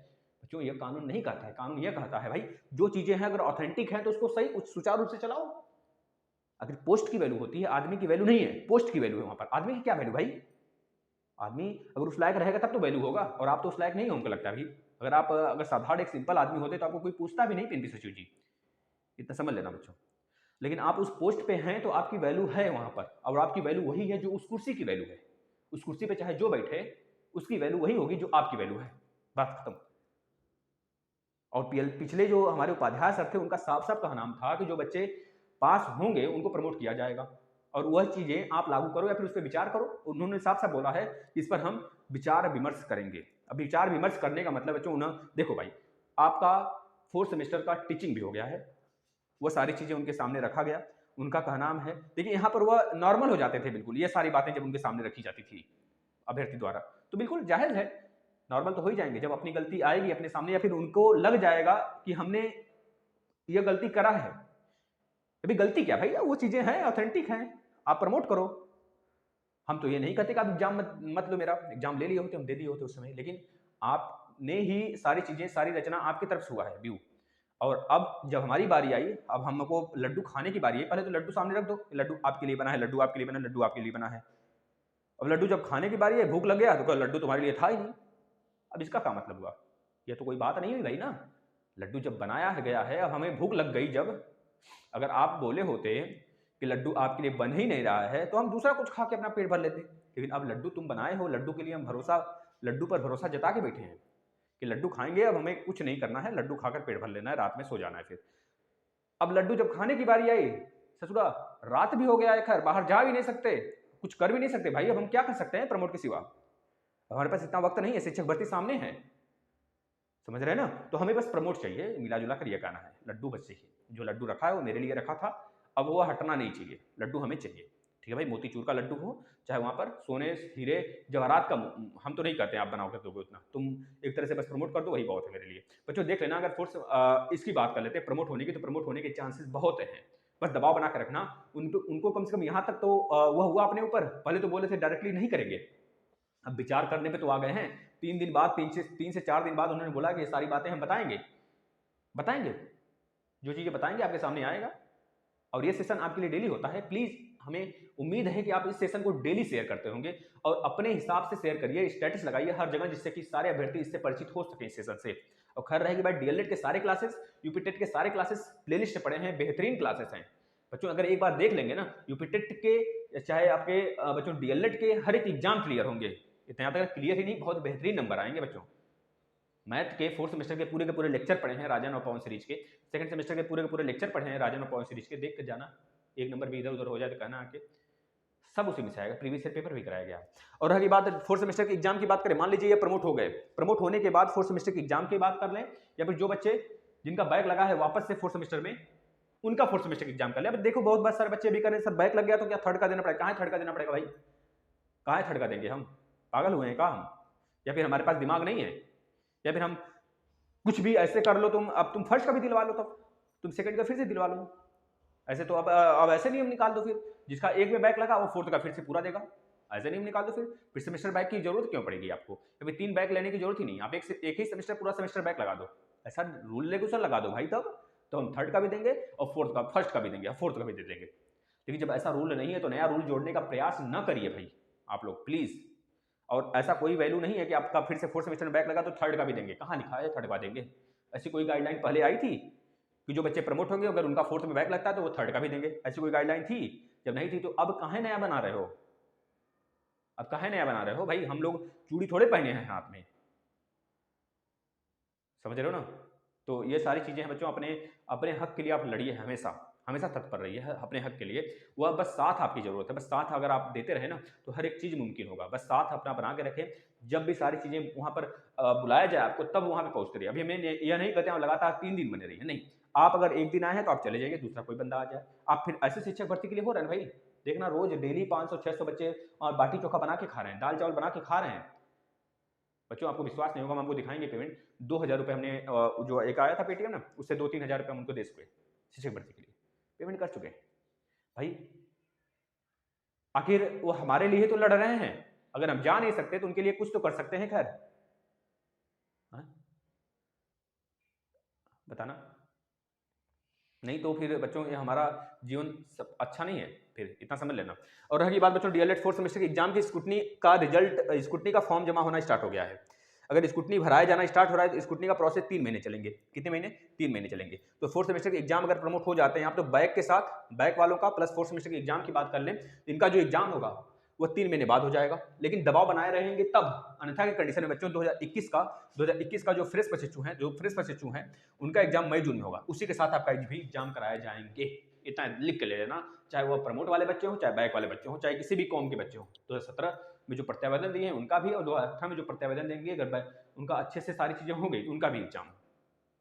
बच्चों। ये कानून नहीं कहता है, कानून ये कहता है भाई जो चीजें हैं अगर ऑथेंटिक हैं तो उसको सही सुचारू रूप से चलाओ। अगर पोस्ट की वैल्यू होती है, आदमी की वैल्यू नहीं है, पोस्ट की वैल्यू है। वहां पर आदमी की क्या वैल्यू भाई? आदमी अगर उस लायक रहेगा तब तो वैल्यू होगा, और आप तो उस लायक नहीं हो हमको लगता है भाई। अगर साधारण एक सिंपल आदमी होते तो आपको कोई पूछता भी नहीं पीएनपी सचिव जी, इतना समझ लेना बच्चों। लेकिन आप उस पोस्ट पे हैं तो आपकी वैल्यू है वहां पर, और आपकी वैल्यू वही है जो उस कुर्सी की वैल्यू है। उस कुर्सी पे चाहे जो बैठे उसकी वैल्यू वही होगी जो आपकी वैल्यू है, बात खत्म। और पिछले जो हमारे उपाध्याय सर थे उनका साफ साफ कहा नाम था कि जो बच्चे पास होंगे उनको प्रमोट किया जाएगा, और वह चीजें आप लागू करो या फिर उस पर विचार करो। उन्होंने साफ साफ बोला है इस पर हम विचार विमर्श करेंगे। अब विचार विमर्श करने का मतलब बच्चों उन्हें देखो भाई, आपका 4th सेमेस्टर का टीचिंग भी हो गया है, वो सारी चीजें उनके सामने रखा गया। उनका कहना है, देखिए यहाँ पर वह नॉर्मल हो जाते थे बिल्कुल, ये सारी बातें जब उनके सामने रखी जाती थी अभ्यर्थी द्वारा, तो बिल्कुल जायज है, नॉर्मल तो हो ही जाएंगे। जब अपनी गलती आएगी अपने सामने या फिर उनको लग जाएगा कि हमने ये गलती करा है, अभी गलती क्या भाई, वो चीजें हैं ऑथेंटिक हैं, आप प्रमोट करो। हम तो ये नहीं कहते कि आप एग्जाम मत लो, मेरा एग्जाम ले लिए होते, हम दे दिए होते उस समय, लेकिन आपने ही सारी चीजें, सारी रचना आपकी तरफ से हुआ है व्यू। और अब जब हमारी बारी आई, अब हमको लड्डू खाने की बारी है, पहले तो लड्डू सामने रख दो, लड्डू आपके लिए बना है, लड्डू आपके लिए बना है, लड्डू आपके लिए बना है। अब लड्डू जब खाने की बारी है, भूख लग गया तो लड्डू तुम्हारे लिए था ही नहीं। अब इसका क्या मतलब हुआ? ये तो कोई बात नहीं हुई भाई ना। लड्डू जब बनाया है गया है, अब हमें भूख लग गई जब, अगर आप बोले होते कि लड्डू आपके लिए बन ही नहीं रहा है तो हम दूसरा कुछ खा के अपना पेट भर लेते, लेकिन अब लड्डू तुम बनाए हो, लड्डू के लिए हम लड्डू पर भरोसा जता के बैठे हैं कि लड्डू खाएंगे, अब हमें कुछ नहीं करना है, लड्डू खाकर पेट भर लेना है, रात में सो जाना है। फिर अब लड्डू जब खाने की बारी आई, ससुरा रात भी हो गया है, खैर बाहर जा भी नहीं सकते, कुछ कर भी नहीं सकते भाई, अब हम क्या कर सकते हैं प्रमोट के सिवा? हमारे पास इतना वक्त नहीं है, शिक्षक भर्ती सामने है, समझ रहे हैं ना। तो हमें बस प्रमोट चाहिए, मिला जुला कर ये कहना है, लड्डू बस चाहिए। जो लड्डू रखा है वो मेरे लिए रखा था, अब वो हटना नहीं चाहिए, लड्डू हमें चाहिए। ठीक है भाई, मोतीचूर का लड्डू हो, चाहे वहां पर सोने हीरे जवाहरात का, हम तो नहीं कहते आप बनाओ कर दोगे उतना, तुम एक तरह से बस प्रमोट कर दो, वही बहुत है मेरे लिए। बच्चों देख लेना, अगर फोर्स इसकी बात कर लेते हैं प्रमोट होने की, तो प्रमोट होने के चांसेस बहुत हैं, बस दबाव बना कर रखना उनको कम से कम यहाँ तक तो वह हुआ अपने ऊपर। पहले तो बोले थे डायरेक्टली नहीं करेंगे, अब विचार करने पे तो आ गए हैं। 3 दिन बाद, 3 से 4 दिन बाद उन्होंने बोला कि ये सारी बातें हम बताएंगे, जो चीजें बताएंगे आपके सामने आएगा। और ये सेशन आपके लिए डेली होता है, प्लीज हमें उम्मीद है कि आप इस सेशन को डेली शेयर करते होंगे, और अपने हिसाब से शेयर करिए, स्टेटस लगाइए हर जगह, जिससे कि सारे अभ्यर्थी इससे परिचित हो सके इस सेशन से। और खैर रहेगी बात डीएलएड के सारे क्लासेस, यूपी टेट के सारे क्लासेस प्लेलिस्ट पड़े हैं, बेहतरीन क्लासेस हैं बच्चों। अगर एक बार देख लेंगे ना, यूपी टेट के चाहे आपके बच्चों डीएलएड के हर एक एग्जाम क्लियर होंगे, इतना तक क्लियर ही नहीं, बहुत बेहतरीन नंबर आएंगे बच्चों। मैथ के 4th सेमेस्टर के पूरे लेक्चर पढ़े हैं राजन और पवन सीरीज के, 2nd सेमेस्टर के पूरे लेक्चर पढ़े हैं राजन और पवन सीरीज के, देख कर जाना, एक नंबर भी इधर उधर हो जाए तो कहना आके, सब उसी में से आएगा, प्रीवियस ईयर पेपर भी कराया गया। और रही बात 4th सेमेस्टर के एग्जाम की बात करें, मान लीजिए ये प्रमोट हो गए, प्रमोट होने के बाद 4th सेमेस्टर के एग्जाम की बात कर लें, या फिर जो बच्चे जिनका बैक लगा है वापस से 4th सेमेस्टर में, उनका 4th सेमेस्टर एग्जाम कर ले। अब देखो बहुत सारे बच्चे भी करें सर बैक लग गया तो क्या थर्ड का देना पड़ेगा? कहाँ थर्ड का देना पड़ेगा भाई, कहाँ थर्ड का देंगे हम? पागल हुए हैं क्या हम? या फिर हमारे पास दिमाग नहीं है? या फिर हम कुछ भी ऐसे कर लो, अब तुम फर्स्ट का भी दिलवा लो, तब तुम सेकंड का फिर से दिलवा लो। ऐसे तो अब ऐसे नियम निकाल दो, फिर जिसका एक में बैक लगा वो 4th का फिर से पूरा देगा, ऐसे नियम निकाल दो। फिर सेमेस्टर बैक की जरूरत क्यों पड़ेगी आपको? अभी 3 बैक लेने की जरूरत ही नहीं, आप एक ही सेमेस्टर पूरा सेमेस्टर बैक लगा दो, ऐसा रूल रेगुलेशन लगा दो भाई, तब तो हम थर्ड का भी देंगे और फर्स्ट का भी देंगे, 4th का भी दे देंगे। लेकिन जब ऐसा रूल नहीं है तो नया रूल जोड़ने का प्रयास न करिए भाई आप लोग प्लीज। और ऐसा कोई वैल्यू नहीं है कि आपका फिर से 4th सेमेस्टर में बैक लगा तो थर्ड का भी देंगे, कहाँ लिखा है थर्ड का देंगे? ऐसी कोई गाइडलाइन पहले आई थी? कि जो बच्चे प्रमोट होंगे अगर उनका फोर्थ में बैक लगता है तो वो थर्ड का भी देंगे। ऐसी कोई गाइडलाइन थी? जब नहीं थी तो अब कहाँ नया बना रहे हो? अब कहाँ नया बना रहे हो भाई? हम लोग चूड़ी थोड़े पहने हैं हाथ में, समझ रहे हो ना? तो ये सारी चीजें हैं बच्चों, अपने अपने हक के लिए आप लड़िए, हमेशा हमेशा तत्पर रहिए अपने हक के लिए। वह बस साथ आपकी जरूरत है, बस साथ अगर आप देते रहे ना तो हर एक चीज मुमकिन होगा। बस साथ अपना बना के रखें, जब भी सारी चीजें वहां पर बुलाया जाए आपको तब वहां पे पहुंचते रहिए। अभी हमें यह नहीं कहते हैं लगातार 3 दिन बने रहिए, नहीं। आप अगर एक दिन आए हैं तो आप चले जाइए, दूसरा कोई बंदा आ जाए। आप फिर ऐसे शिक्षक भर्ती के लिए हो रहे हैं भाई, देखना रोज डेली 500-600 बच्चे और बाटी चोखा बना के खा रहे हैं, दाल चावल बना के खा रहे हैं। बच्चों आपको विश्वास नहीं होगा, हम आपको दिखाएंगे पेमेंट। 2,000 रुपये हमने जो एक आया था पेटीएम ना, उससे 2-3 हज़ार रुपये हम उनको दे चुके शिक्षक भर्ती के लिए, पेमेंट कर चुके हैं भाई। आखिर वो हमारे लिए तो लड़ रहे हैं, अगर हम जा नहीं सकते तो उनके लिए कुछ तो कर सकते हैं। खैर हाँ? बताना नहीं तो फिर बच्चों ये हमारा जीवन सब अच्छा नहीं है, फिर इतना समझ लेना। और रही बात बच्चों डीएलएड 4th सेमेस्टर की एग्जाम की स्क्रूटनी का रिजल्ट, स्क्रूटनी का फॉर्म जमा होना स्टार्ट हो गया है। अगर स्क्रूटनी भराया जाना स्टार्ट हो रहा है तो स्क्रूटनी का प्रोसेस 3 महीने चलेंगे। कितने महीने? 3 महीने चलेंगे। तो 4th सेमेस्टर के एग्जाम अगर प्रमोट हो जाते हैं आप तो बैक के साथ, बैक वालों का प्लस 4th सेमेस्टर के एग्जाम की बात कर लें, इनका जो एग्जाम होगा वो 3 महीने बाद हो जाएगा। लेकिन दबाव बनाए रहेंगे तब, अन्यथा के कंडीशन में बच्चों 2021 का जो फ्रेश प्रशिक्षु हैं उनका एग्जाम मई जून में होगा, उसी के साथ आपका भी एग्जाम कराए जाएंगे। इतना लिख के ले लेना, चाहे वो प्रमोट वाले बच्चे हो, चाहे बैक वाले बच्चे हो, चाहे किसी भी कॉम के बच्चे हो। 2017 में जो प्रत्यावेदन दिए हैं उनका भी, और 2018 में जो प्रत्यावेदन देंगे अगर उनका अच्छे से सारी चीजें हो गई उनका भी एग्जाम।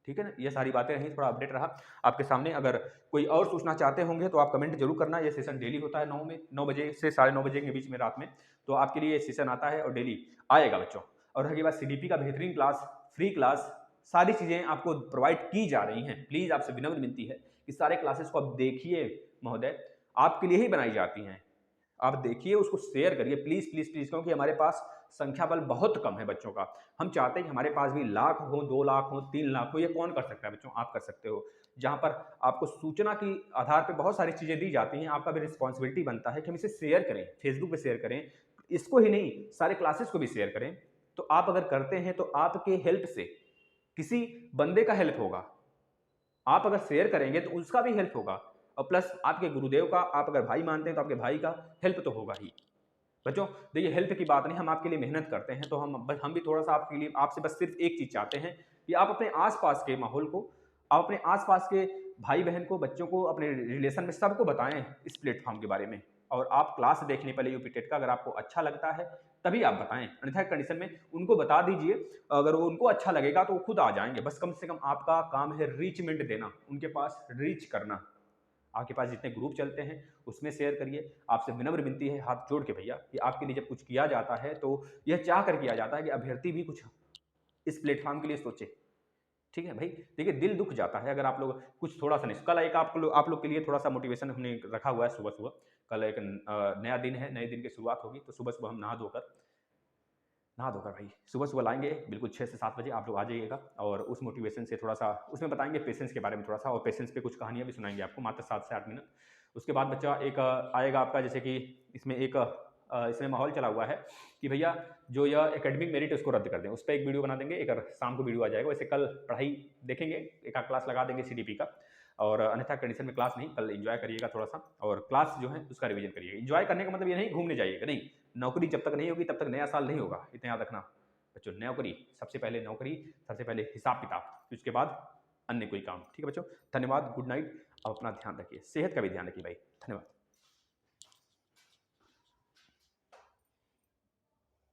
ठीक है ना? ये सारी बातें रही, थोड़ा अपडेट रहा आपके सामने। अगर कोई और सूचना चाहते होंगे तो आप कमेंट जरूर करना। ये सेशन डेली होता है 9 बजे से 9:30 बजे के बीच में रात में, तो आपके लिए ये सेशन आता है और डेली आएगा बच्चों। और रही बात सीडीपी का बेहतरीन क्लास, फ्री क्लास, सारी चीजें आपको प्रोवाइड की जा रही हैं। प्लीज आपसे विनम्र विनती है कि सारे क्लासेस को आप देखिए महोदय, आपके लिए ही बनाई जाती हैं। आप देखिए, उसको शेयर करिए प्लीज प्लीज प्लीज, क्योंकि हमारे पास संख्या बल बहुत कम है बच्चों का। हम चाहते हैं कि हमारे पास भी लाख हो, 2 लाख हो, 3 लाख हो। ये कौन कर सकता है बच्चों? आप कर सकते हो। जहां पर आपको सूचना की आधार पर बहुत सारी चीजें दी जाती हैं, आपका भी रिस्पॉन्सिबिलिटी बनता है कि हम इसे शेयर करें, फेसबुक पे शेयर करें, इसको ही नहीं सारे क्लासेस को भी शेयर करें। तो आप अगर करते हैं तो आपके हेल्प से किसी बंदे का हेल्प होगा, आप अगर शेयर करेंगे तो उसका भी हेल्प होगा, और प्लस आपके गुरुदेव का, आप अगर भाई मानते हैं तो आपके भाई का हेल्प तो होगा ही। बच्चों देखिए, हेल्प की बात नहीं, हम आपके लिए मेहनत करते हैं, तो हम भी थोड़ा सा आपके लिए, आपसे बस सिर्फ एक चीज चाहते हैं कि आप अपने आसपास के माहौल को, आप अपने आसपास के भाई बहन को, बच्चों को, अपने रिलेशन में सबको बताएं इस प्लेटफॉर्म के बारे में। और आप क्लास देखने पहले यूपी टेट का, अगर आपको अच्छा लगता है तभी आप बताएं, अन्यथा कंडीशन में उनको बता दीजिए। अगर वो उनको अच्छा लगेगा तो वो खुद आ जाएंगे। बस कम से कम आपका काम है रीचमेंट देना, उनके पास रीच करना। आपके पास जितने ग्रुप चलते हैं उसमें शेयर करिए। आपसे विनम्र विनती है हाथ जोड़ के भैया, कि आपके लिए जब कुछ किया जाता है तो यह चाह कर किया जाता है कि अभ्यर्थी भी कुछ इस प्लेटफॉर्म के लिए सोचे। ठीक है भाई, देखिए दिल दुख जाता है अगर आप लोग कुछ थोड़ा सा नहीं। कल एक आप लोग के लिए थोड़ा सा मोटिवेशन हमने रखा हुआ है सुबह सुबह। कल एक नया दिन है, नए दिन की शुरुआत होगी, तो सुबह सुबह हम नहा धोकर भाई सुबह सुबह लाएंगे बिल्कुल 6 से 7 बजे आप लोग आ जाइएगा। और उस मोटिवेशन से थोड़ा सा उसमें बताएंगे पेशेंस के बारे में थोड़ा सा, और पेशेंस पे कुछ कहानियां भी सुनाएंगे आपको, मात्र 7 से 8 मिनट। उसके बाद बच्चा एक आएगा आपका, जैसे कि इसमें एक इसमें माहौल चला हुआ है कि भैया जो यह एकेडमिक मेरिट उसको रद्द कर दें, उस पर एक वीडियो बना देंगे। एक शाम को वीडियो आ जाएगा। वैसे कल पढ़ाई देखेंगे, एक आध क्लास लगा देंगे सीडीपी का, और अन्यथा कंडीशन में क्लास नहीं, कल एंजॉय करिएगा थोड़ा सा, और क्लास जो है उसका रिवीजन करिएगा। एंजॉय करने का मतलब ये नहीं घूमने जाइएगा, नहीं। नौकरी जब तक नहीं होगी तब तक नया साल नहीं होगा, इतना याद रखना बच्चों। नौकरी सबसे पहले, नौकरी सबसे पहले, हिसाब किताब, उसके बाद अन्य कोई काम। ठीक है बच्चों, धन्यवाद, गुड नाइट। और अपना ध्यान रखिए, सेहत का भी ध्यान रखिए भाई। धन्यवाद।